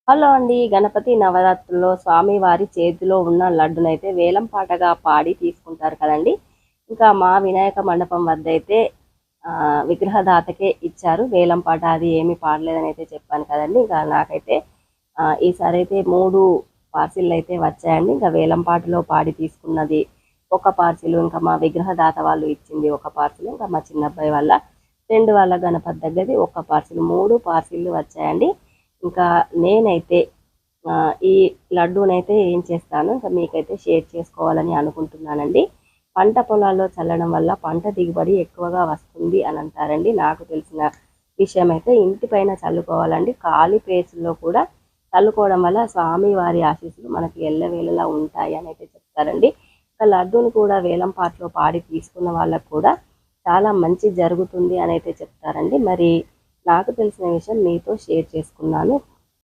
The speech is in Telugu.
హలో అండి. గణపతి నవరాత్రుల్లో స్వామివారి చేతిలో ఉన్న లడ్డునైతే వేలం పాటగా పాడి తీసుకుంటారు కదండీ! ఇంకా మా వినాయక మండపం వద్దయితే విగ్రహదాతకే ఇచ్చారు. వేలం పాట అది ఏమీ పాడలేదనైతే చెప్పాను కదండీ! ఇంకా నాకైతే ఈసారైతే 3 పార్సిల్లయితే వచ్చాయండి. ఇంకా వేలం పాటలో పాడి తీసుకున్నది ఒక పార్సిల్, ఇంకా మా విగ్రహదాత వాళ్ళు ఇచ్చింది ఒక పార్సిల్, ఇంకా మా చిన్నబ్బాయి వాళ్ళ ఫ్రెండ్ వాళ్ళ గణపతి దగ్గరది ఒక పార్సిల్, 3 పార్సిల్లు వచ్చాయండి. ఇంకా నేనైతే ఈ లడ్డూనైతే ఏం చేస్తాను, ఇంకా మీకైతే షేర్ చేసుకోవాలని అనుకుంటున్నానండి. పంట పొలాల్లో చల్లడం వల్ల పంట దిగుబడి ఎక్కువగా వస్తుంది అని అంటారండి. నాకు తెలిసిన విషయం అయితే ఇంటిపైన చల్లుకోవాలండి. ఖాళీ ప్లేసుల్లో కూడా చల్లుకోవడం వల్ల స్వామివారి ఆశీస్సులు మనకి ఎల్లవేళలా ఉంటాయి అని అయితే చెప్తారండి. ఇంకా లడ్డూని కూడా వేలం పాటలో పాడి తీసుకున్న వాళ్ళకు కూడా చాలా మంచి జరుగుతుంది అని అయితే చెప్తారండి. మరి నాకు తెలిసిన విషయం మీతో షేర్ చేసుకున్నాను.